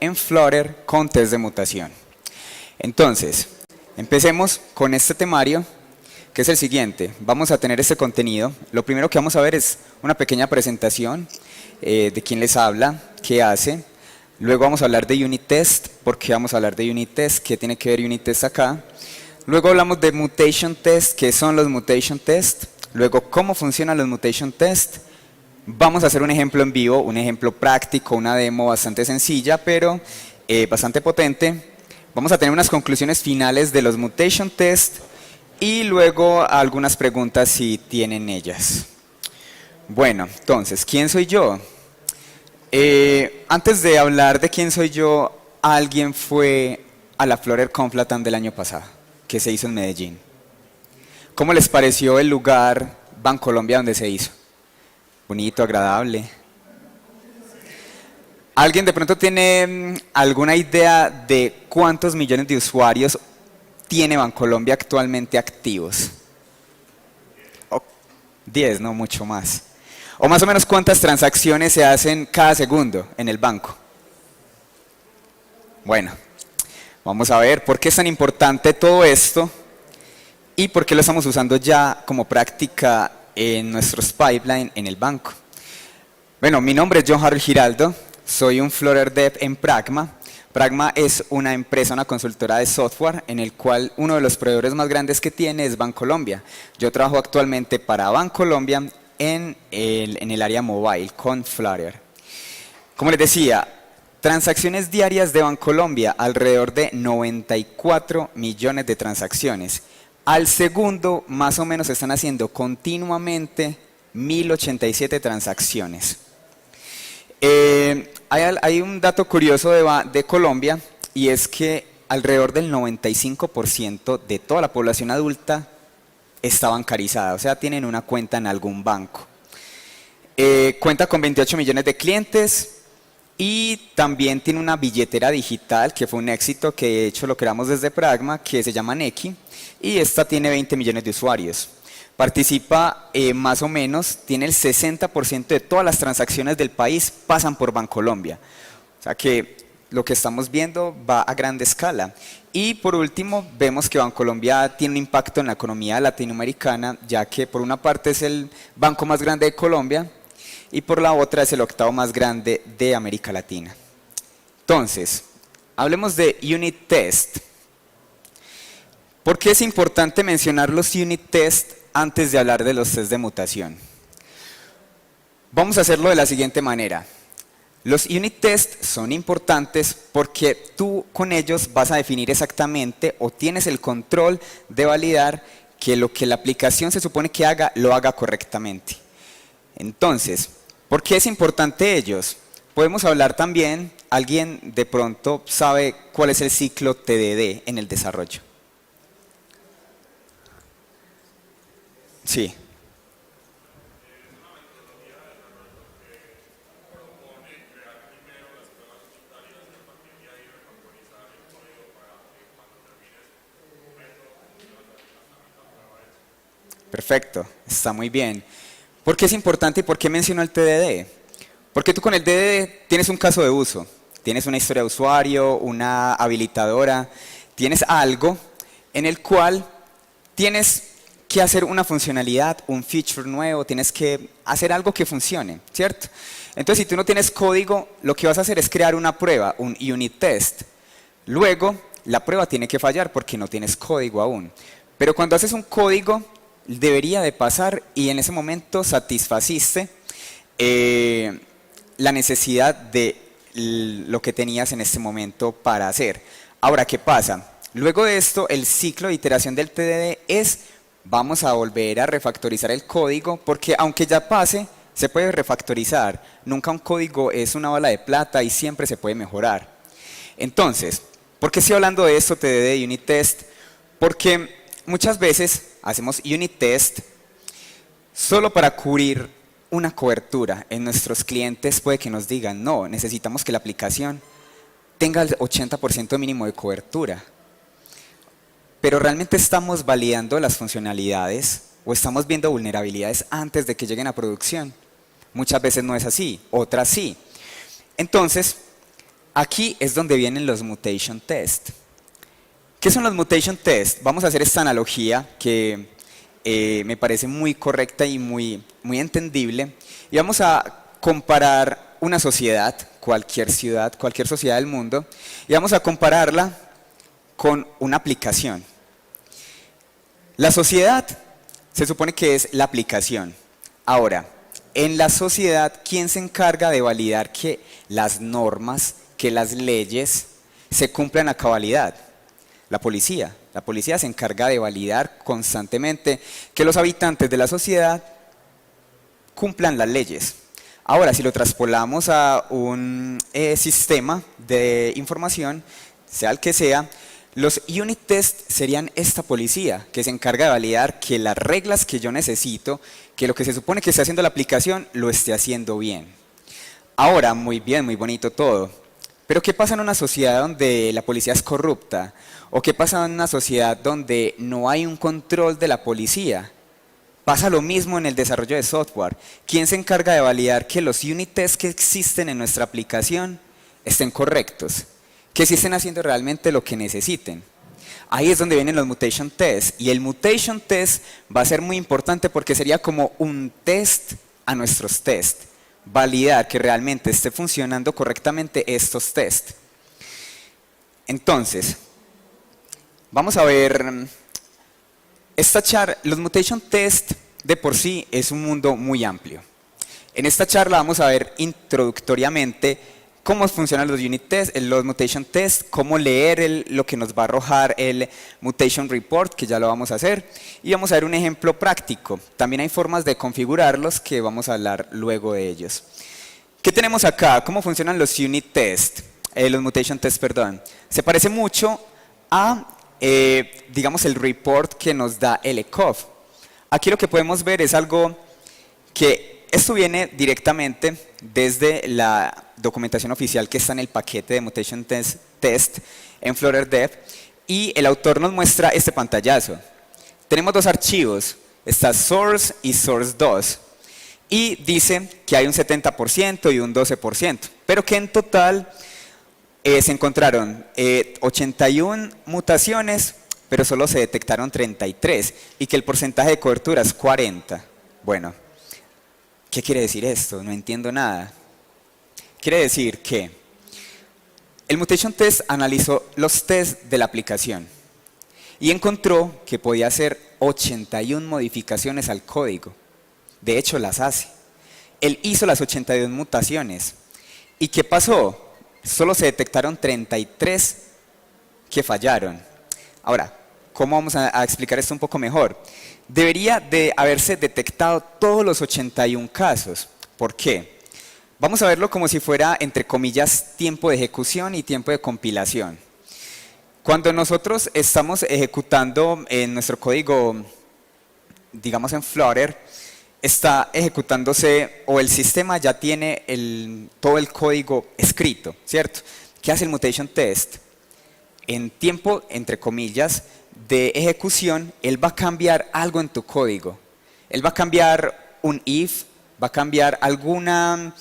en Flutter con test de mutación. Entonces, empecemos con este temario, que es el siguiente. Vamos a tener este contenido. Lo primero que vamos a ver es una pequeña presentación de quién les habla, qué hace. Luego vamos a hablar de unit test. ¿Por qué vamos a hablar de unit test? ¿Qué tiene que ver unit test acá? Luego hablamos de mutation test. ¿Qué son los mutation test? Luego, ¿cómo funcionan los mutation test? Vamos a hacer un ejemplo en vivo, un ejemplo práctico, una demo bastante sencilla, pero bastante potente. Vamos a tener unas conclusiones finales de los mutation test y luego algunas preguntas si tienen ellas. Bueno, entonces, ¿quién soy yo? Antes de hablar de quién soy yo, alguien fue a la Flutter Conf Latam del año pasado, que se hizo en Medellín. ¿Cómo les pareció el lugar Bancolombia donde se hizo? Bonito, agradable. ¿Alguien de pronto tiene alguna idea de cuántos millones de usuarios tiene Bancolombia actualmente activos? 10, no mucho más. O más o menos cuántas transacciones se hacen cada segundo en el banco. Bueno, vamos a ver por qué es tan importante todo esto y por qué lo estamos usando ya como práctica en nuestros pipelines en el banco. Bueno, mi nombre es John Harold Giraldo, soy un Flutter Dev en Pragma. Pragma es una empresa, una consultora de software en el cual uno de los proveedores más grandes que tiene es Bancolombia. Yo trabajo actualmente para Bancolombia en el área mobile con Flutter. Como les decía, transacciones diarias de Bancolombia, alrededor de 94 millones de transacciones. Al segundo, más o menos, se están haciendo continuamente 1087 transacciones. Hay un dato curioso de Colombia y es que alrededor del 95% de toda la población adulta está bancarizada, o sea, tienen una cuenta en algún banco. Cuenta con 28 millones de clientes y también tiene una billetera digital que fue un éxito, que de hecho lo creamos desde Pragma, que se llama Nequi, y esta tiene 20 millones de usuarios. Participa más o menos, tiene el 60% de todas las transacciones del país pasan por Bancolombia. O sea que lo que estamos viendo va a gran escala. Y por último, vemos que Bancolombia tiene un impacto en la economía latinoamericana, ya que por una parte es el banco más grande de Colombia y por la otra es el octavo más grande de América Latina. Entonces, hablemos de unit test. ¿Por qué es importante mencionar los unit test antes de hablar de los test de mutación? Vamos a hacerlo de la siguiente manera. Los unit test son importantes porque tú con ellos vas a definir exactamente o tienes el control de validar que lo que la aplicación se supone que haga, lo haga correctamente. Entonces, ¿por qué es importante ellos? Podemos hablar también, alguien de pronto sabe cuál es el ciclo TDD en el desarrollo. Sí. Perfecto, está muy bien. ¿Por qué es importante y por qué menciono el TDD? Porque tú con el TDD tienes un caso de uso, tienes una historia de usuario, una habilitadora, tienes algo en el cual tienes que hacer una funcionalidad, un feature nuevo, tienes que hacer algo que funcione, ¿cierto? Entonces, si tú no tienes código, lo que vas a hacer es crear una prueba, un unit test. Luego, la prueba tiene que fallar porque no tienes código aún. Pero cuando haces un código, debería de pasar y en ese momento satisfaciste la necesidad de lo que tenías en este momento para hacer. Ahora, ¿qué pasa? Luego de esto, el ciclo de iteración del TDD es: vamos a volver a refactorizar el código, porque aunque ya pase, se puede refactorizar. Nunca un código es una bala de plata y siempre se puede mejorar. Entonces, ¿por qué estoy hablando de esto, TDD y unit test? Porque muchas veces hacemos unit test solo para cubrir una cobertura. En nuestros clientes puede que nos digan: no, necesitamos que la aplicación tenga el 80% mínimo de cobertura. Pero realmente estamos validando las funcionalidades o estamos viendo vulnerabilidades antes de que lleguen a producción. Muchas veces no es así, otras sí. Entonces, Aquí es donde vienen los mutation test. ¿Qué son los mutation test? Vamos a hacer esta analogía que me parece muy correcta y muy entendible. Y vamos a comparar una sociedad, cualquier ciudad, cualquier sociedad del mundo, y vamos a compararla con una aplicación. La sociedad se supone que es la aplicación. Ahora, en la sociedad, ¿quién se encarga de validar que las normas, que las leyes se cumplan a cabalidad? La policía. La policía se encarga de validar constantemente que los habitantes de la sociedad cumplan las leyes. Ahora, si lo traspolamos a un sistema de información, sea el que sea, los unit test serían esta policía que se encarga de validar que las reglas que yo necesito, que lo que se supone que esté haciendo la aplicación, lo esté haciendo bien. Ahora, muy bien, muy bonito todo. Pero ¿qué pasa en una sociedad donde la policía es corrupta? ¿O qué pasa en una sociedad donde no hay un control de la policía? Pasa lo mismo en el desarrollo de software. ¿Quién se encarga de validar que los unit tests que existen en nuestra aplicación estén correctos? Que sí estén haciendo realmente lo que necesiten. Ahí es donde vienen los mutation tests. Y el mutation test va a ser muy importante porque sería como un test a nuestros tests. Validar que realmente esté funcionando correctamente estos tests. Entonces, vamos a ver, los mutation test de por sí es un mundo muy amplio. En esta charla vamos a ver introductoriamente cómo funcionan los unit tests, los mutation tests, cómo leer lo que nos va a arrojar el mutation report, que ya lo vamos a hacer, y vamos a ver un ejemplo práctico. También hay formas de configurarlos que vamos a hablar luego de ellos. ¿Qué tenemos acá? ¿Cómo funcionan los unit tests? Los mutation tests, perdón. Se parece mucho a, digamos, el report que nos da el ECOF. Aquí lo que podemos ver es algo que esto viene directamente desde la documentación oficial que está en el paquete de mutation test en Flutter Dev, y el autor nos muestra este pantallazo. Tenemos dos archivos, está source y source2, y dice que hay un 70% y un 12%, pero que en total se encontraron 81 mutaciones, pero solo se detectaron 33, y que el porcentaje de cobertura es 40. Bueno, ¿qué quiere decir esto? No entiendo nada. Quiere decir que el mutation test analizó los tests de la aplicación y encontró que podía hacer 81 modificaciones al código. De hecho, las hace. Él hizo las 82 mutaciones. ¿Y qué pasó? Solo se detectaron 33 que fallaron. Ahora, ¿cómo vamos a explicar esto un poco mejor? Debería de haberse detectado todos los 81 casos. ¿Por qué? Vamos a verlo como si fuera, entre comillas, tiempo de ejecución y tiempo de compilación. Cuando nosotros estamos ejecutando en nuestro código, digamos en Flutter, está ejecutándose, o el sistema ya tiene todo el código escrito, ¿cierto? ¿Qué hace el mutation test? En tiempo, entre comillas, de ejecución, él va a cambiar algo en tu código. Él va a cambiar un if, va a cambiar alguna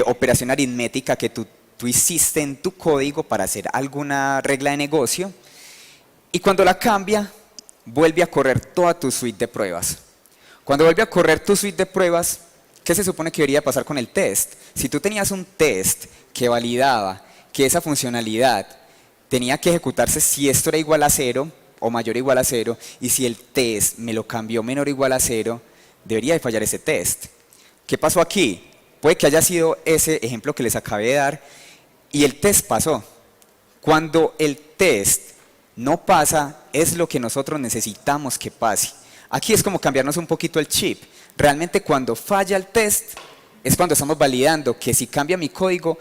operación aritmética que tú hiciste en tu código para hacer alguna regla de negocio, y cuando la cambia, vuelve a correr toda tu suite de pruebas. Cuando vuelve a correr tu suite de pruebas, ¿qué se supone que debería pasar con el test? Si tú tenías un test que validaba que esa funcionalidad tenía que ejecutarse si esto era igual a 0 o mayor o igual a 0, y si el test me lo cambió menor o igual a 0, debería de fallar ese test. ¿Qué pasó aquí? Puede que haya sido ese ejemplo que les acabé de dar, y el test pasó. Cuando el test no pasa, es lo que nosotros necesitamos que pase. Aquí es como cambiarnos un poquito el chip. Realmente cuando falla el test, es cuando estamos validando que si cambia mi código,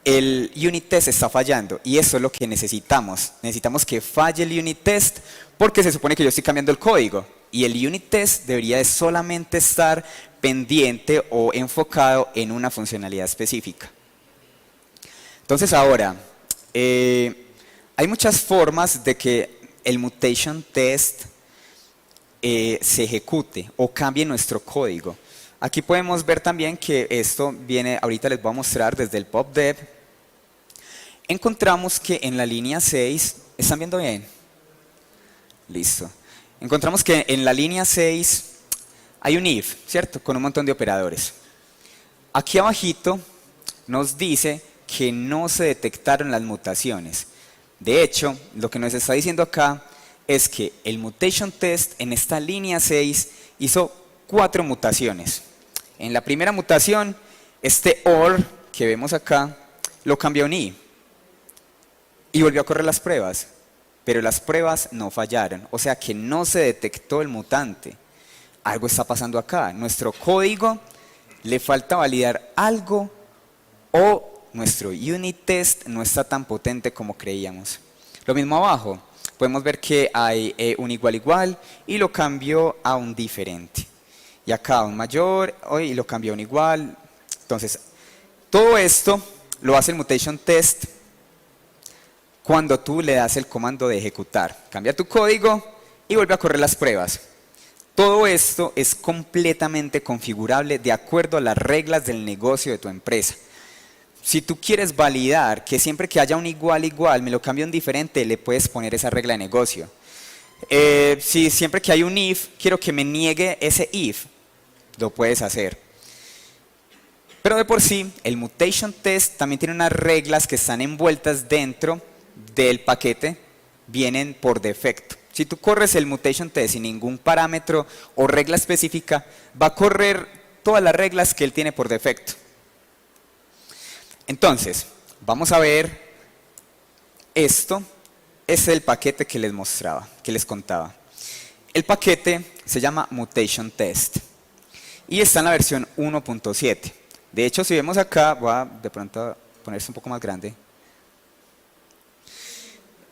el unit test está fallando, y eso es lo que necesitamos. Necesitamos que falle el unit test porque se supone que yo estoy cambiando el código, y el unit test debería de solamente estar pendiente o enfocado en una funcionalidad específica. Entonces ahora, hay muchas formas de que el mutation test se ejecute o cambie nuestro código. Aquí podemos ver también que esto viene, ahorita les voy a mostrar desde el PubDev. encontramos que en la línea 6, ¿están viendo bien? Listo. Encontramos que en la línea 6 hay un if, ¿cierto? Con un montón de operadores. Aquí abajito nos dice que no se detectaron las mutaciones. De hecho, lo que nos está diciendo acá es que el mutation test en esta línea 6 hizo 4 mutaciones. En la primera mutación, este OR que vemos acá lo cambió a un I y volvió a correr las pruebas, pero las pruebas no fallaron, o sea que no se detectó el mutante. Algo está pasando acá, nuestro código le falta validar algo o nuestro unit test no está tan potente como creíamos. Lo mismo abajo, podemos ver que hay un igual igual y lo cambió a un diferente. Y acá un mayor y lo cambió a un igual. Entonces, todo esto lo hace el mutation test cuando tú le das el comando de ejecutar. Cambia tu código y vuelve a correr las pruebas. Todo esto es completamente configurable de acuerdo a las reglas del negocio de tu empresa. Si tú quieres validar que siempre que haya un igual igual me lo cambie a un diferente, le puedes poner esa regla de negocio. Si siempre que hay un if, quiero que me niegue ese if, lo puedes hacer. Pero de por sí, el mutation test también tiene unas reglas que están envueltas dentro del paquete, vienen por defecto. Si tú corres el mutation test sin ningún parámetro o regla específica, va a correr todas las reglas que él tiene por defecto. Entonces, vamos a ver esto. Es el paquete que les mostraba, que les contaba. El paquete se llama Mutation Test y está en la versión 1.7. De hecho, si vemos acá, voy a de pronto ponerse un poco más grande.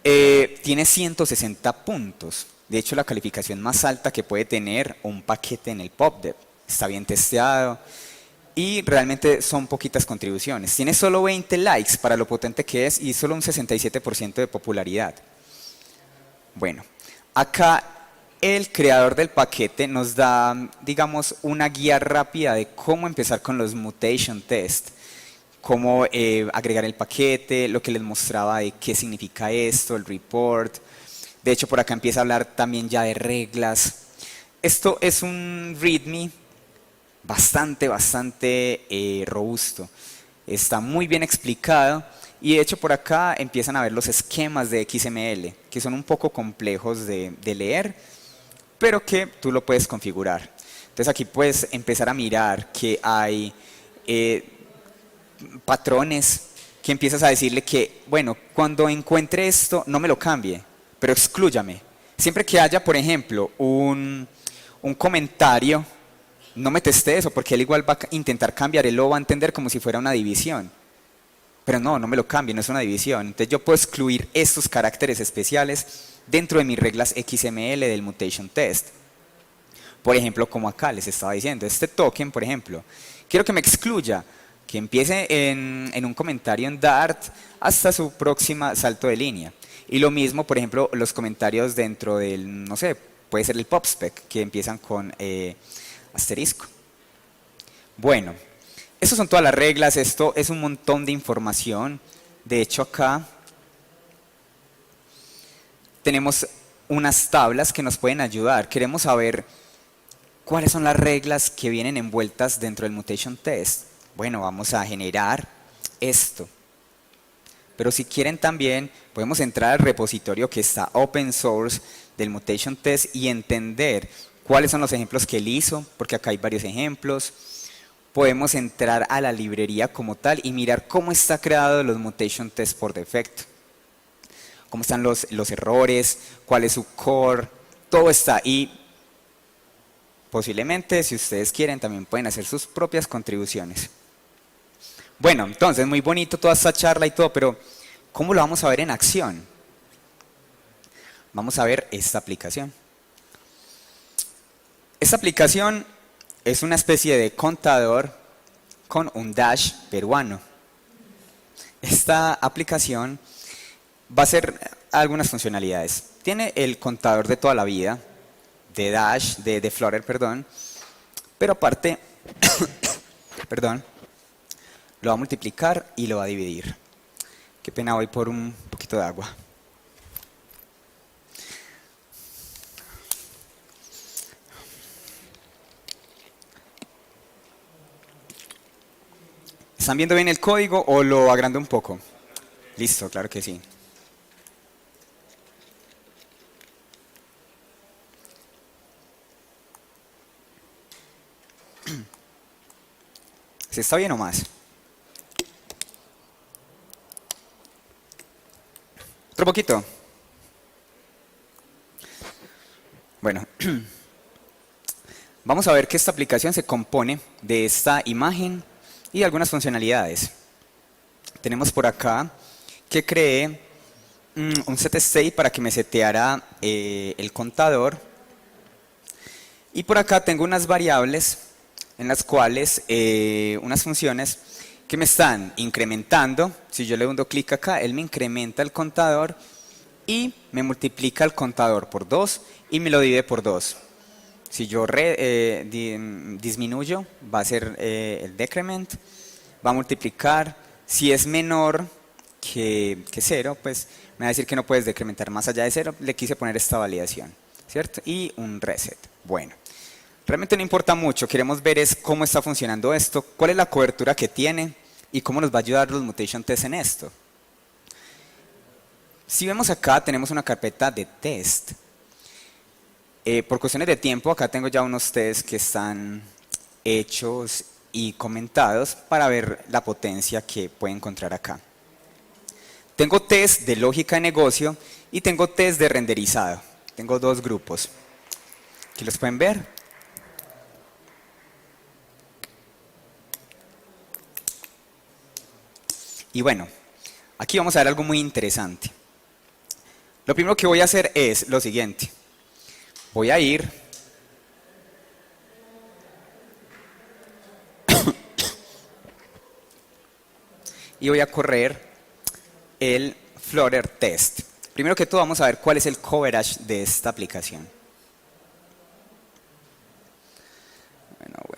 Tiene 160 puntos. De hecho, la calificación más alta que puede tener un paquete en el PubDev. Está bien testeado y realmente son poquitas contribuciones. Tiene solo 20 likes para lo potente que es y solo un 67% de popularidad. Bueno, acá el creador del paquete nos da, digamos, una guía rápida de cómo empezar con los mutation test, cómo agregar el paquete, lo que les mostraba de qué significa esto, el report. De hecho, por acá empieza a hablar también ya de reglas. Esto es un README bastante robusto. Está muy bien explicado y de hecho por acá empiezan a ver los esquemas de XML, que son un poco complejos de leer, pero que tú lo puedes configurar. Entonces aquí puedes empezar a mirar que hay patrones que empiezas a decirle que, bueno, cuando encuentre esto, no me lo cambie, pero exclúyame. Siempre que haya, por ejemplo, un comentario, no me teste eso, porque él igual va a intentar cambiar, él lo va a entender como si fuera una división. Pero no me lo cambie, no es una división. Entonces yo puedo excluir estos caracteres especiales dentro de mis reglas XML del mutation test. Por ejemplo, como acá les estaba diciendo, este token, por ejemplo, quiero que me excluya, que empiece en un comentario en Dart hasta su próxima salto de línea. Y lo mismo, por ejemplo, los comentarios dentro del, no sé, puede ser el PubSpec, que empiezan con asterisco. Bueno, estas son todas las reglas, esto es un montón de información. De hecho, acá tenemos unas tablas que nos pueden ayudar. Queremos saber cuáles son las reglas que vienen envueltas dentro del mutation test. Bueno, vamos a generar esto. Pero si quieren también, podemos entrar al repositorio que está open source del mutation test y entender cuáles son los ejemplos que él hizo, porque acá hay varios ejemplos. Podemos entrar a la librería como tal y mirar cómo está creado los mutation test por defecto. Cómo están los errores, cuál es su core, todo está ahí. Posiblemente, si ustedes quieren, también pueden hacer sus propias contribuciones. Bueno, entonces, muy bonito toda esta charla y todo, pero ¿cómo lo vamos a ver en acción? Vamos a ver esta aplicación. Esta aplicación es una especie de contador con un dash peruano. Esta aplicación va a hacer algunas funcionalidades. Tiene el contador de toda la vida, de dash, de Flutter, perdón, pero aparte, perdón, lo va a multiplicar y lo va a dividir. Qué pena, voy por un poquito de agua. ¿Están viendo bien el código o lo agrando un poco? Listo, claro que sí. ¿Se está bien o más? ¿Otro poquito? Bueno, vamos a ver que esta aplicación se compone de esta imagen y de algunas funcionalidades. Tenemos por acá que creé un set state para que me seteara el contador. Y por acá tengo unas variables en las cuales unas funciones que me están incrementando. Si yo le doy clic acá, él me incrementa el contador y me multiplica el contador por 2 y me lo divide por 2. Si yo disminuyo, va a ser el decrement, va a multiplicar. Si es menor que 0, pues me va a decir que no puedes decrementar más allá de 0. Le quise poner esta validación, ¿cierto? Y un reset. Bueno, realmente no importa mucho. Queremos ver es cómo está funcionando esto, cuál es la cobertura que tiene y cómo nos va a ayudar los mutation tests en esto. Si vemos acá, tenemos una carpeta de test. Por cuestiones de tiempo, acá tengo ya unos tests que están hechos y comentados para ver la potencia que puede encontrar acá. Tengo test de lógica de negocio y tengo test de renderizado. Tengo dos grupos. Aquí los pueden ver. Y bueno, aquí vamos a ver algo muy interesante. Lo primero que voy a hacer es lo siguiente. Voy a ir y voy a correr el Flutter test. Primero que todo vamos a ver cuál es el coverage de esta aplicación.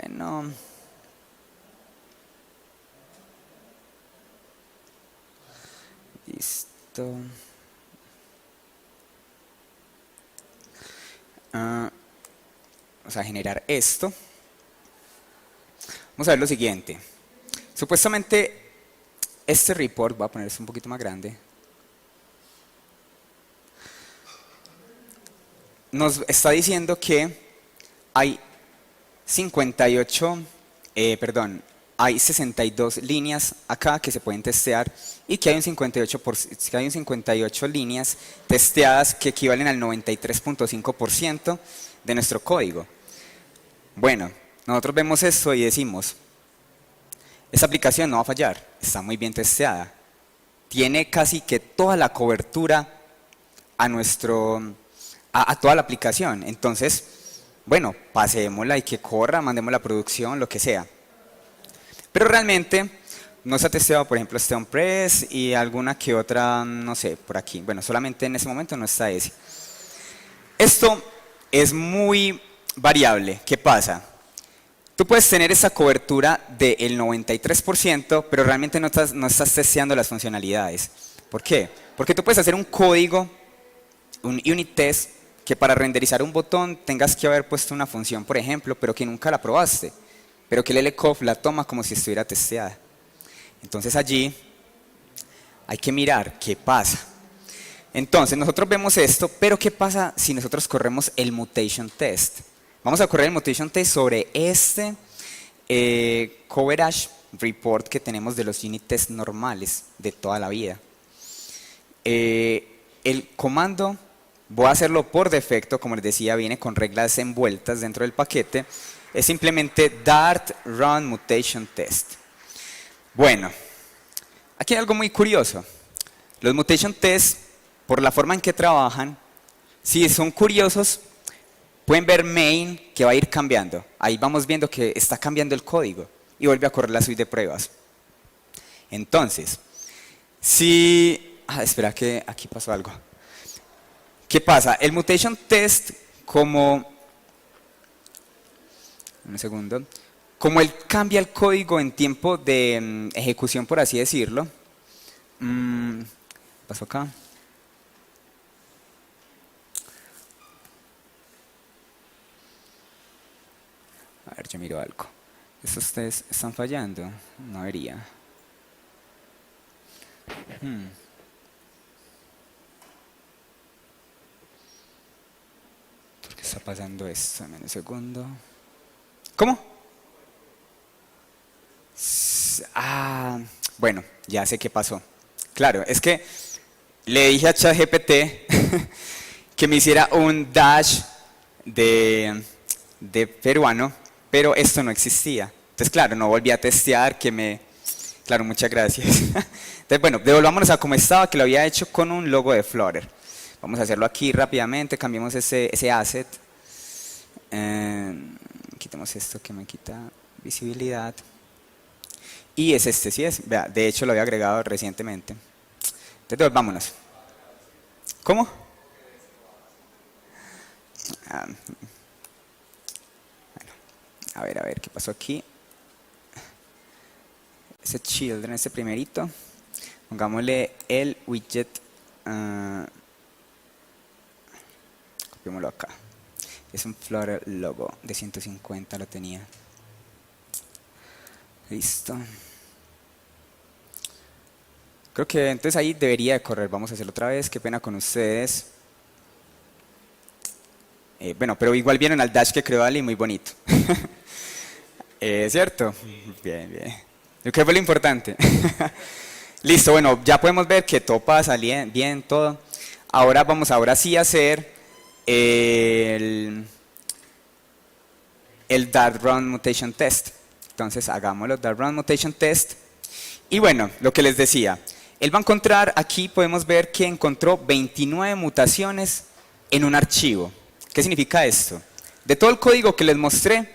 Bueno. Listo. Vamos a generar esto. Vamos a ver lo siguiente. Supuestamente este report, voy a poner esto un poquito más grande, nos está diciendo que hay hay 62 líneas acá que se pueden testear y que hay un 58 líneas testeadas que equivalen al 93.5% de nuestro código. Bueno, nosotros vemos esto y decimos, esta aplicación no va a fallar, está muy bien testeada. Tiene casi que toda la cobertura a toda la aplicación. Entonces, bueno, pasémosla y que corra, mandémosla a producción, lo que sea. Pero realmente no se ha testeado, por ejemplo, este on-press y alguna que otra, no sé, por aquí. Bueno, solamente en ese momento no está ese. Esto es muy variable. ¿Qué pasa? Tú puedes tener esa cobertura del 93%, pero realmente no estás testeando las funcionalidades. ¿Por qué? Porque tú puedes hacer un código, un unit test, que para renderizar un botón tengas que haber puesto una función, por ejemplo, pero que nunca la probaste, pero que el LCOF la toma como si estuviera testeada. Entonces allí hay que mirar qué pasa. Entonces nosotros vemos esto, pero ¿qué pasa si nosotros corremos el mutation test? Vamos a correr el mutation test sobre este coverage report que tenemos de los unit tests normales de toda la vida. El comando, voy a hacerlo por defecto, como les decía, viene con reglas envueltas dentro del paquete, es simplemente dart run mutation test. Bueno, aquí hay algo muy curioso. Los mutation tests, por la forma en que trabajan, si son curiosos, pueden ver main que va a ir cambiando. Ahí vamos viendo que está cambiando el código y vuelve a correr la suite de pruebas. Entonces, espera que aquí pasó algo. ¿Qué pasa? El mutation test, como él cambia el código en tiempo de ejecución, por así decirlo, Paso acá. A ver, yo miro algo. ¿Esto ustedes están fallando? No debería. ¿Por qué está pasando esto? Dame un segundo. ¿Cómo? Bueno, ya sé qué pasó. Claro, es que le dije a ChatGPT que me hiciera un dash de peruano, pero esto no existía. Entonces, claro, no volví a testear Claro, muchas gracias. Entonces, bueno, devolvámonos a como estaba, que lo había hecho con un logo de Flutter. Vamos a hacerlo aquí rápidamente, cambiemos ese asset. Quitemos esto que me quita visibilidad. Y es este, sí es. Vea, de hecho lo había agregado recientemente. Entonces, devolvámonos. ¿Cómo? Bueno, a ver, ¿qué pasó aquí? Ese children, ese primerito. Pongámosle el widget. Copiémoslo acá. Es un Flutter logo de 150, lo tenía. Listo. Creo que entonces ahí debería de correr. Vamos a hacerlo otra vez. Qué pena con ustedes. Bueno, pero igual vieron al dash que creó Ali, muy bonito. ¿Cierto? Bien, bien. ¿Qué fue lo importante? Listo, bueno, ya podemos ver que todo pasa bien, todo. Ahora sí a hacer el Dart Run Mutation Test. Entonces hagámoslo, Dart Run Mutation Test. Y bueno, lo que les decía, él va a encontrar, aquí podemos ver que encontró 29 mutaciones en un archivo. ¿Qué significa esto? De todo el código que les mostré,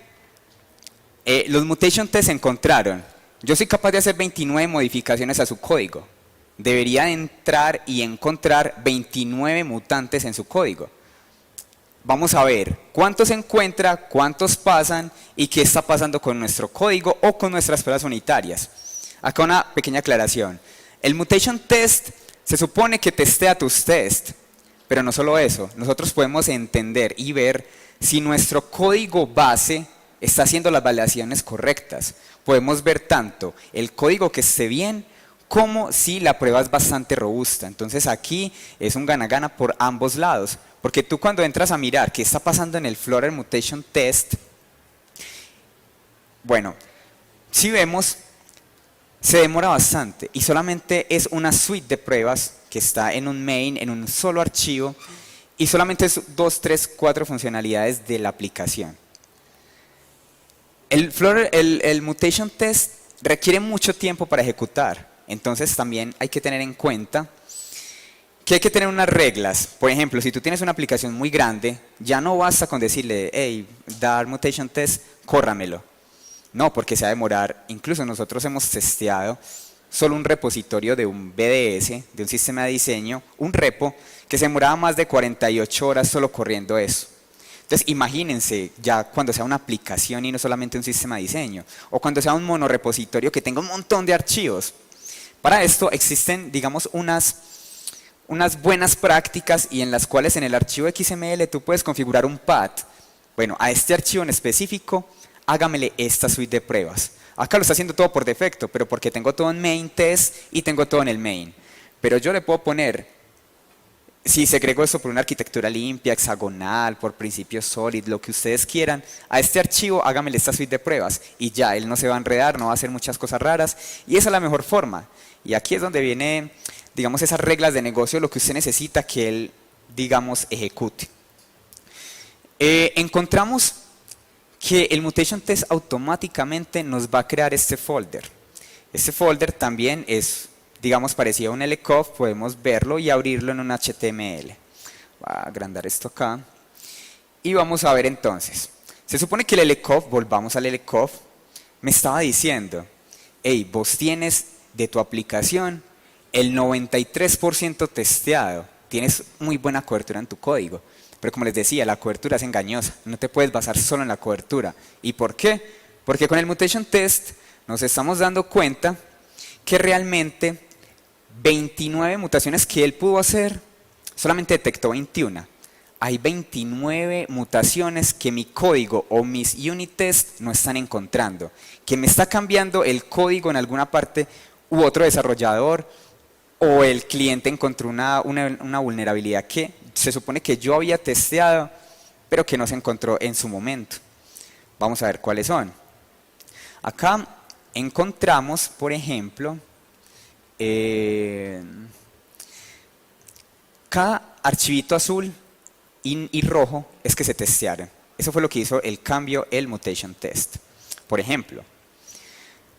los mutation tests encontraron. Yo soy capaz de hacer 29 modificaciones a su código. Debería entrar y encontrar 29 mutantes en su código. Vamos a ver cuántos encuentra, cuántos pasan y qué está pasando con nuestro código o con nuestras pruebas unitarias. Acá una pequeña aclaración. El mutation test se supone que testea tus tests, pero no solo eso. Nosotros podemos entender y ver si nuestro código base está haciendo las validaciones correctas. Podemos ver tanto el código que esté bien como si la prueba es bastante robusta. Entonces aquí es un gana-gana por ambos lados. Porque tú cuando entras a mirar qué está pasando en el Flutter Mutation Test, bueno, si vemos, se demora bastante y solamente es una suite de pruebas que está en un main, en un solo archivo, y solamente es 2, 3, 4 funcionalidades de la aplicación. El Mutation Test requiere mucho tiempo para ejecutar, entonces también hay que tener en cuenta que hay que tener unas reglas. Por ejemplo, si tú tienes una aplicación muy grande, ya no basta con decirle, hey, Dart Mutation Test, córramelo. No, porque se va a demorar. Incluso nosotros hemos testeado solo un repositorio de un BDS, de un sistema de diseño, un repo que se demoraba más de 48 horas solo corriendo eso. Entonces, imagínense ya cuando sea una aplicación y no solamente un sistema de diseño, o cuando sea un monorepositorio que tenga un montón de archivos. Para esto existen, digamos, unas buenas prácticas y en las cuales en el archivo XML tú puedes configurar un path. Bueno, a este archivo en específico, hágamele esta suite de pruebas. Acá lo está haciendo todo por defecto, pero porque tengo todo en main test y tengo todo en el main. Pero yo le puedo poner, si segrego esto por una arquitectura limpia, hexagonal, por principios solid, lo que ustedes quieran, a este archivo hágamele esta suite de pruebas y ya, él no se va a enredar, no va a hacer muchas cosas raras y esa es la mejor forma. Y aquí es donde viene, digamos, esas reglas de negocio, lo que usted necesita que él, digamos, ejecute. Encontramos que el mutation test automáticamente nos va a crear este folder. Este folder también es, digamos, parecido a un LCOF, podemos verlo y abrirlo en un HTML. Voy a agrandar esto acá. Y vamos a ver entonces. Se supone que el LCOF, volvamos al LCOF, me estaba diciendo, hey, vos tienes de tu aplicación el 93% testeado, tienes muy buena cobertura en tu código. Pero como les decía, la cobertura es engañosa, no te puedes basar solo en la cobertura. ¿Y por qué? Porque con el mutation test nos estamos dando cuenta que realmente 29 mutaciones que él pudo hacer, solamente detectó 21. Hay 29 mutaciones que mi código o mis unit tests no están encontrando, que me está cambiando el código en alguna parte u otro desarrollador o el cliente encontró una vulnerabilidad que se supone que yo había testeado, pero que no se encontró en su momento. Vamos a ver cuáles son. Acá encontramos, por ejemplo, cada archivito azul y rojo es que se testearon. Eso fue lo que hizo el cambio, el mutation test. Por ejemplo,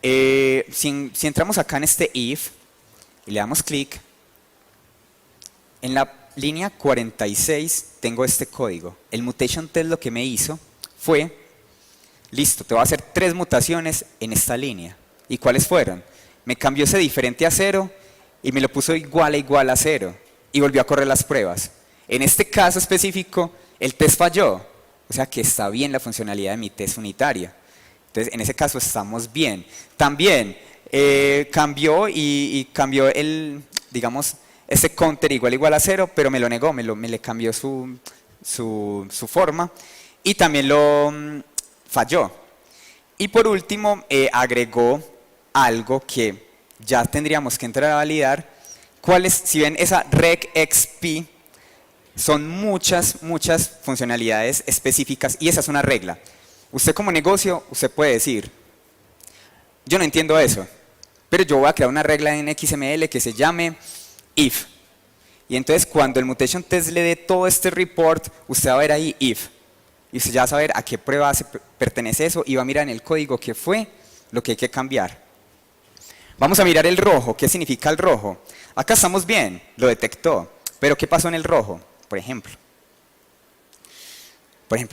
si entramos acá en este if y le damos clic, en la línea 46 tengo este código. El mutation test lo que me hizo fue, listo, te voy a hacer 3 mutaciones en esta línea. ¿Y cuáles fueron? Me cambió ese diferente a 0 y me lo puso igual a 0 y volvió a correr las pruebas. En este caso específico, el test falló, o sea que está bien la funcionalidad de mi test unitario. Entonces, en ese caso estamos bien. También cambió y cambió el, digamos, ese counter igual a 0, pero me lo negó, me le cambió su forma y también lo falló. Y por último, agregó algo que ya tendríamos que entrar a validar. Si ven esa regexp, son muchas funcionalidades específicas y esa es una regla. Usted como negocio, usted puede decir, yo no entiendo eso, pero yo voy a crear una regla en XML que se llame if. Y entonces cuando el mutation test le dé todo este report, usted va a ver ahí if. Y usted ya va a saber a qué prueba pertenece eso y va a mirar en el código qué fue lo que hay que cambiar. Vamos a mirar el rojo. ¿Qué significa el rojo? Acá estamos bien, lo detectó. Pero ¿qué pasó en el rojo? Por ejemplo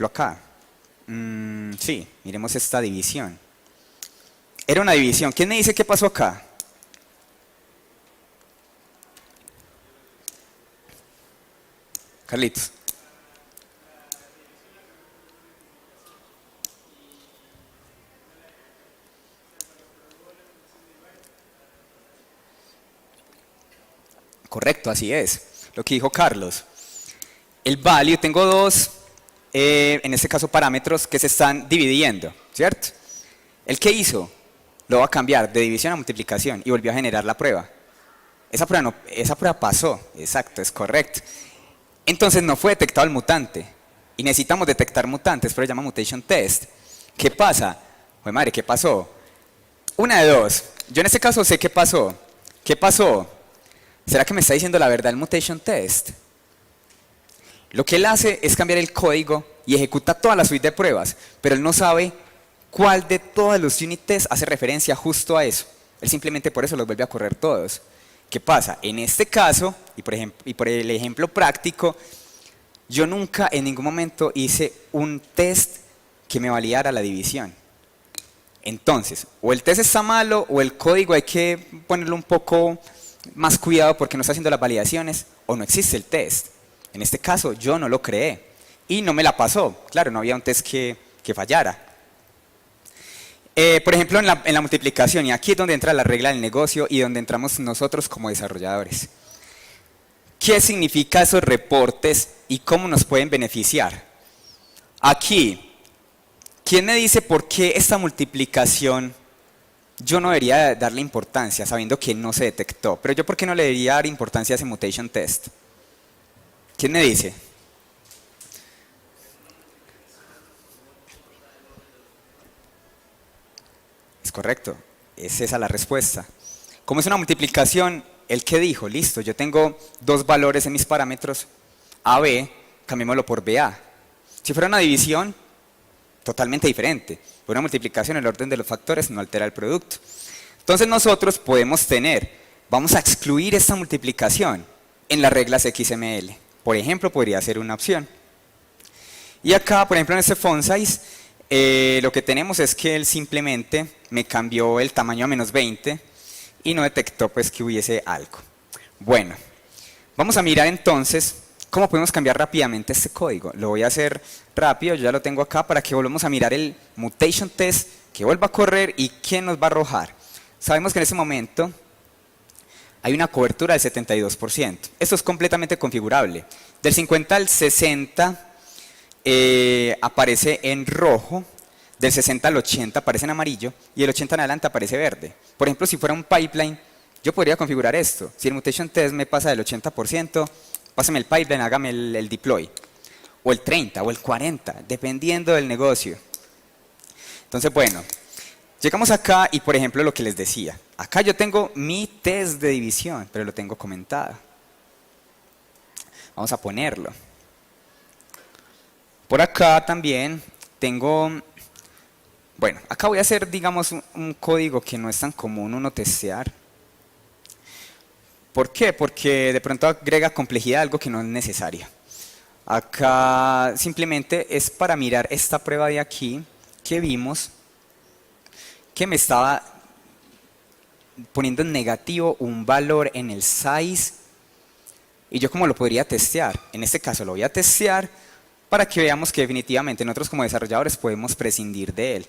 acá. Sí, miremos esta división. Era una división. ¿Quién me dice qué pasó acá? Carlitos. Correcto, así es. Lo que dijo Carlos. El value, tengo dos, en este caso parámetros que se están dividiendo, ¿cierto? ¿El qué hizo? Lo va a cambiar de división a multiplicación y volvió a generar la prueba. Esa prueba pasó, exacto, es correcto. Entonces no fue detectado el mutante. Y necesitamos detectar mutantes, pero se llama mutation test. ¿Qué pasa? Oye, madre, ¿qué pasó? Una de dos. Yo en este caso sé qué pasó. ¿Qué pasó? ¿Será que me está diciendo la verdad el mutation test? Lo que él hace es cambiar el código y ejecuta toda la suite de pruebas, pero él no sabe cuál de todos los unit tests hace referencia justo a eso. Él simplemente por eso los vuelve a correr todos. ¿Qué pasa? En este caso, y por el ejemplo práctico, yo nunca en ningún momento hice un test que me validara la división. Entonces, o el test está malo o el código hay que ponerlo un poco más cuidado porque no está haciendo las validaciones o no existe el test. En este caso yo no lo creé y no me la pasó. Claro, no había un test que fallara. Por ejemplo, en la multiplicación, y aquí es donde entra la regla del negocio y donde entramos nosotros como desarrolladores. ¿Qué significa esos reportes y cómo nos pueden beneficiar? Aquí, ¿quién me dice por qué esta multiplicación yo no debería darle importancia sabiendo que no se detectó? Pero yo, ¿por qué no le debería dar importancia a ese mutation test? ¿Quién me dice? Es correcto, es esa la respuesta. Como es una multiplicación, ¿el qué dijo? Listo, yo tengo dos valores en mis parámetros, AB, cambiémoslo por BA. Si fuera una división, totalmente diferente. Por una multiplicación, el orden de los factores no altera el producto. Entonces nosotros podemos vamos a excluir esta multiplicación en las reglas XML. Por ejemplo, podría ser una opción. Y acá, por ejemplo, en este font size, lo que tenemos es que él simplemente me cambió el tamaño a -20 y no detectó pues que hubiese algo. Bueno, vamos a mirar entonces cómo podemos cambiar rápidamente este código. Lo voy a hacer rápido, yo ya lo tengo acá para que volvamos a mirar el mutation test, que vuelva a correr y quién nos va a arrojar. Sabemos que en ese momento hay una cobertura del 72%. Esto es completamente configurable. Del 50 al 60 aparece en rojo, del 60 al 80 aparece en amarillo y del 80 en adelante aparece verde. Por ejemplo, si fuera un pipeline, yo podría configurar esto. Si el mutation test me pasa del 80%, pásame el pipeline, hágame el deploy. O el 30 o el 40, dependiendo del negocio. Entonces, bueno, llegamos acá y, por ejemplo, lo que les decía. Acá yo tengo mi test de división, pero lo tengo comentado. Vamos a ponerlo. Por acá también tengo, bueno, acá voy a hacer, digamos, un código que no es tan común uno testear. ¿Por qué? Porque de pronto agrega complejidad a algo que no es necesario. Acá simplemente es para mirar esta prueba de aquí que vimos, que me estaba poniendo en negativo un valor en el size, y yo cómo lo podría testear. En este caso lo voy a testear para que veamos que definitivamente nosotros como desarrolladores podemos prescindir de él.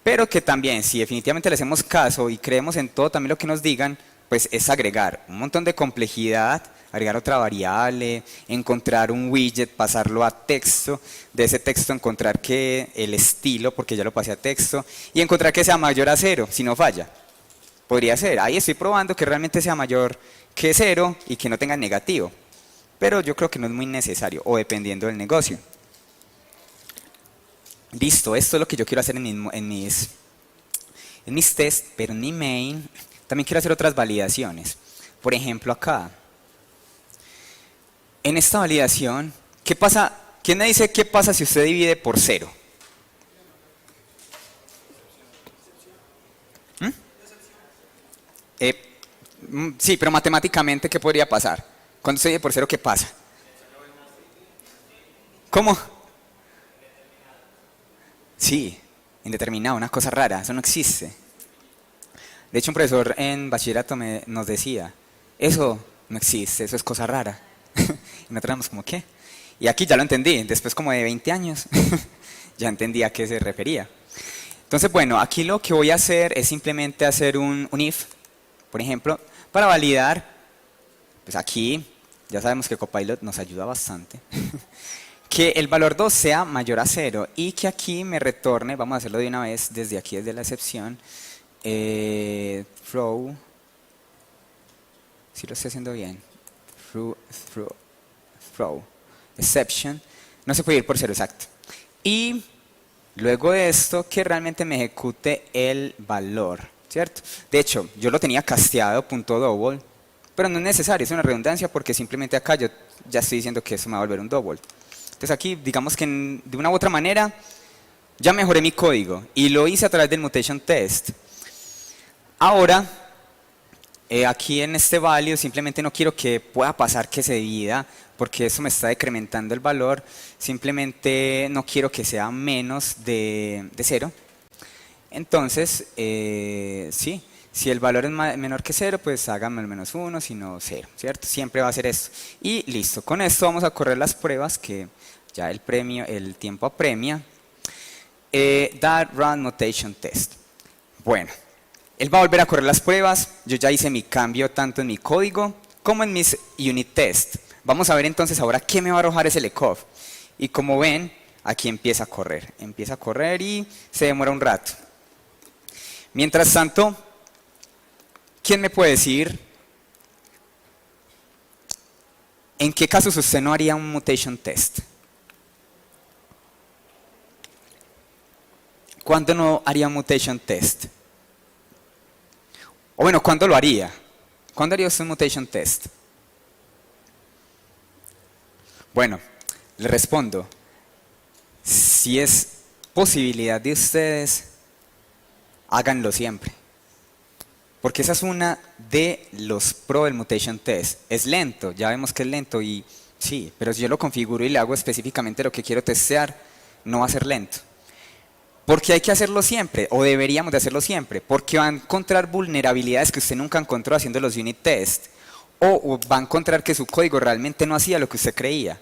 Pero que también, si definitivamente le hacemos caso y creemos en todo también lo que nos digan, pues es agregar un montón de complejidad, agregar otra variable, encontrar un widget, pasarlo a texto, de ese texto encontrar que el estilo, porque ya lo pasé a texto, y encontrar que sea mayor a 0, si no falla. Podría ser, ahí estoy probando que realmente sea mayor que 0 y que no tenga negativo. Pero yo creo que no es muy necesario, o dependiendo del negocio. Listo, esto es lo que yo quiero hacer en mis tests, pero en mi main también quiero hacer otras validaciones. Por ejemplo, acá, en esta validación, ¿qué pasa? ¿Quién me dice qué pasa si usted divide por 0? Sí, pero matemáticamente, ¿qué podría pasar? Cuando se divide por 0, ¿qué pasa? ¿Cómo? Sí, indeterminado, una cosa rara, eso no existe. De hecho, un profesor en bachillerato nos decía, eso no existe, eso es cosa rara. Y nosotros éramos como, ¿qué? Y aquí ya lo entendí, después como de 20 años, ya entendí a qué se refería. Entonces, bueno, aquí lo que voy a hacer es simplemente hacer un if, por ejemplo, para validar, pues aquí, ya sabemos que Copilot nos ayuda bastante, que el valor 2 sea mayor a 0 y que aquí me retorne, vamos a hacerlo de una vez, desde aquí, desde la excepción, throw, si lo estoy haciendo bien, throw, exception, no se puede ir por 0 exacto. Y luego de esto, que realmente me ejecute el valor, ¿cierto? De hecho, yo lo tenía casteado, punto double, pero no es necesario, es una redundancia porque simplemente acá yo ya estoy diciendo que eso me va a volver un double. Entonces aquí, digamos que de una u otra manera, ya mejoré mi código y lo hice a través del mutation test. Ahora, aquí en este value simplemente no quiero que pueda pasar que se divida, porque eso me está decrementando el valor, simplemente no quiero que sea menos de 0. Entonces, sí, si el valor es menor que 0, pues hágame el menos 1, si no 0, ¿cierto? Siempre va a ser esto. Y listo, con esto vamos a correr las pruebas que ya el tiempo apremia. Run mutation test. Bueno, él va a volver a correr las pruebas, yo ya hice mi cambio tanto en mi código como en mis unit test. Vamos a ver entonces ahora qué me va a arrojar ese lecof. Y como ven, aquí empieza a correr y se demora un rato. Mientras tanto, ¿quién me puede decir en qué casos usted no haría un mutation test? ¿Cuándo no haría un mutation test? O bueno, ¿cuándo lo haría? ¿Cuándo haría usted un mutation test? Bueno, le respondo. Si es posibilidad de ustedes, háganlo siempre. Porque esa es una de los pro del mutation test. Es lento, ya vemos que es lento y sí, pero si yo lo configuro y le hago específicamente lo que quiero testear, no va a ser lento. Porque hay que hacerlo siempre, o deberíamos de hacerlo siempre, porque va a encontrar vulnerabilidades que usted nunca encontró haciendo los unit test, o va a encontrar que su código realmente no hacía lo que usted creía,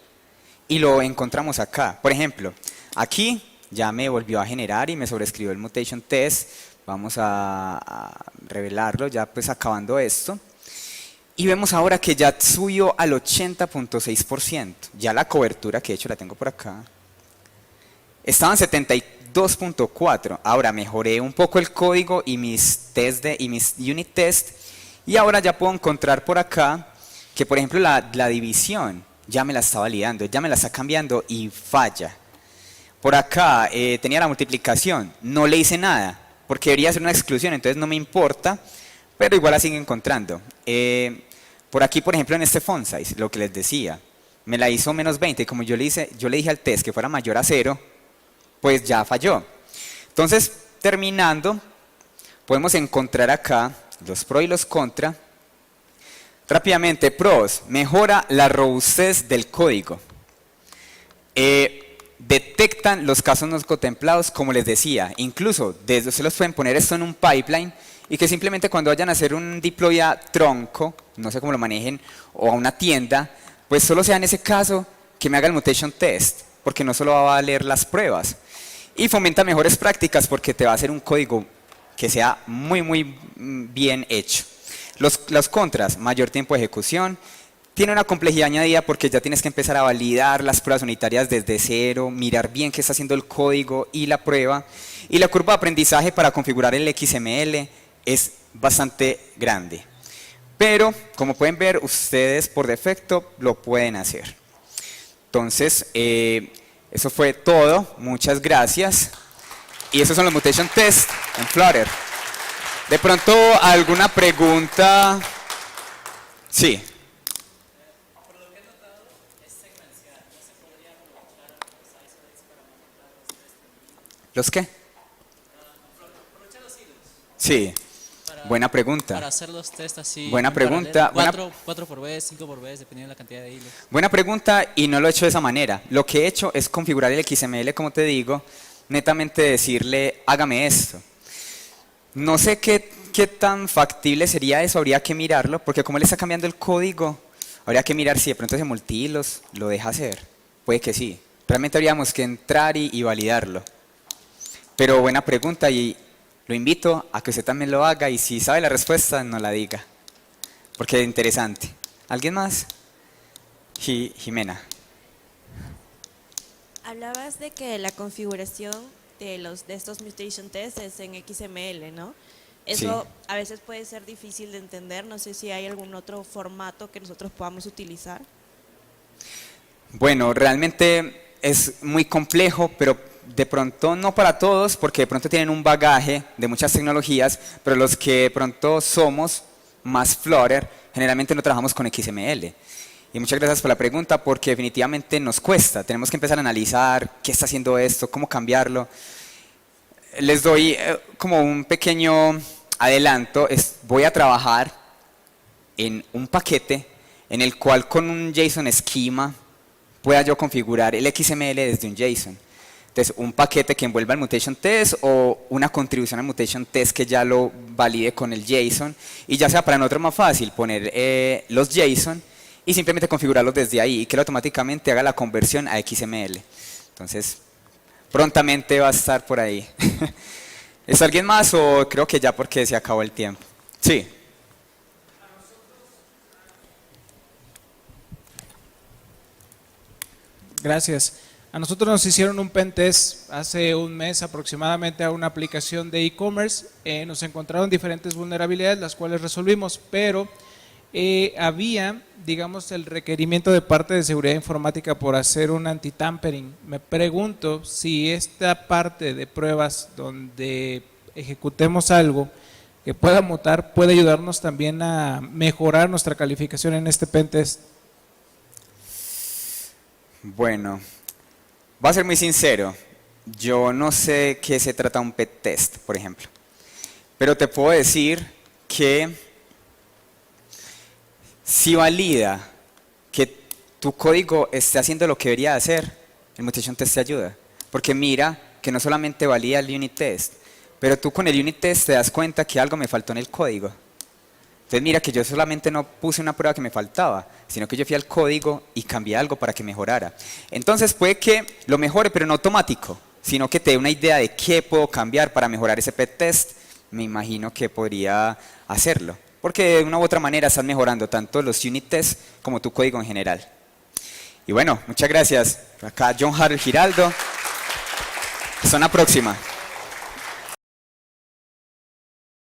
y lo encontramos acá. Por ejemplo, aquí ya me volvió a generar y me sobrescribió el mutation test, vamos a revelarlo ya pues acabando esto, Y vemos ahora que ya subió al 80.6%. Ya la cobertura, que de hecho la tengo por acá, estaba en 72.4. Ahora mejoré un poco el código y y mis unit test. Y ahora ya puedo encontrar por acá que, por ejemplo, la división ya me la está validando, ya me la está cambiando y falla. Por acá tenía la multiplicación, no le hice nada, porque debería ser una exclusión, entonces no me importa, pero igual la sigo encontrando. Por aquí, por ejemplo, en este font size, lo que les decía, me la hizo menos 20, y como yo le dije al test que fuera mayor a 0, pues ya falló. Entonces, terminando, podemos encontrar acá los pros y los contra. Rápidamente, pros, mejora la robustez del código. Detectan los casos no contemplados, como les decía, incluso desde se los pueden poner esto en un pipeline y que simplemente cuando vayan a hacer un deploy a tronco, no sé cómo lo manejen, o a una tienda, pues solo sea en ese caso que me haga el mutation test, porque no solo va a valer las pruebas. Y fomenta mejores prácticas porque te va a hacer un código que sea muy bien hecho. Los contras, mayor tiempo de ejecución. Tiene una complejidad añadida porque ya tienes que empezar a validar las pruebas unitarias desde cero, mirar bien qué está haciendo el código y la prueba. Y la curva de aprendizaje para configurar el XML es bastante grande. Pero, como pueden ver, ustedes por defecto lo pueden hacer. Entonces, eso fue todo. Muchas gracias. Y esos son los mutation tests en Flutter. De pronto, ¿alguna pregunta? Sí. ¿Los qué? Sí, buena pregunta. Para hacer los test así. Buena pregunta. 4 por vez, 5 por vez, dependiendo de la cantidad de hilos. Buena pregunta y no lo he hecho de esa manera. Lo que he hecho es configurar el XML, como te digo, netamente decirle, hágame esto. No sé qué tan factible sería eso, habría que mirarlo, porque como él está cambiando el código, habría que mirar si de pronto ese multihilos lo deja hacer. Puede que sí. Realmente habríamos que entrar y validarlo. Pero buena pregunta y lo invito a que usted también lo haga y si sabe la respuesta, no la diga. Porque es interesante. ¿Alguien más? Jimena. Hablabas de que la configuración de estos mutation tests es en XML, ¿no? Eso Sí. a veces puede ser difícil de entender. No sé si hay algún otro formato que nosotros podamos utilizar. Bueno, realmente es muy complejo, pero de pronto no para todos, porque de pronto tienen un bagaje de muchas tecnologías, pero los que de pronto somos más Flutter, generalmente no trabajamos con XML. Y muchas gracias por la pregunta, porque definitivamente nos cuesta. Tenemos que empezar a analizar qué está haciendo esto, cómo cambiarlo. Les doy como un pequeño adelanto. Voy a trabajar en un paquete en el cual con un JSON esquema pueda yo configurar el XML desde un JSON. Entonces, un paquete que envuelva el mutation test o una contribución al mutation test que ya lo valide con el JSON y ya sea para nosotros más fácil poner los JSON y simplemente configurarlos desde ahí y que él automáticamente haga la conversión a XML. Entonces, prontamente va a estar por ahí. ¿Es alguien más o creo que ya porque se acabó el tiempo? Sí. Gracias. A nosotros nos hicieron un pentest hace un mes aproximadamente a una aplicación de e-commerce. Nos encontraron diferentes vulnerabilidades, las cuales resolvimos, pero había, digamos, el requerimiento de parte de seguridad informática por hacer un anti-tampering. Me pregunto si esta parte de pruebas donde ejecutemos algo que pueda mutar puede ayudarnos también a mejorar nuestra calificación en este pentest. Bueno, voy a ser muy sincero. Yo no sé qué se trata un pet test, por ejemplo. Pero te puedo decir que si valida que tu código esté haciendo lo que debería hacer, el mutation test te ayuda. Porque mira que no solamente valida el unit test, pero tú con el unit test te das cuenta que algo me faltó en el código. Entonces mira que yo solamente no puse una prueba que me faltaba, sino que yo fui al código y cambié algo para que mejorara. Entonces puede que lo mejore, pero no automático, sino que te dé una idea de qué puedo cambiar para mejorar ese pet test. Me imagino que podría hacerlo. porque de una u otra manera estás mejorando tanto los unit tests como tu código en general. Y bueno, muchas gracias. Acá John Harold Giraldo. Hasta una próxima.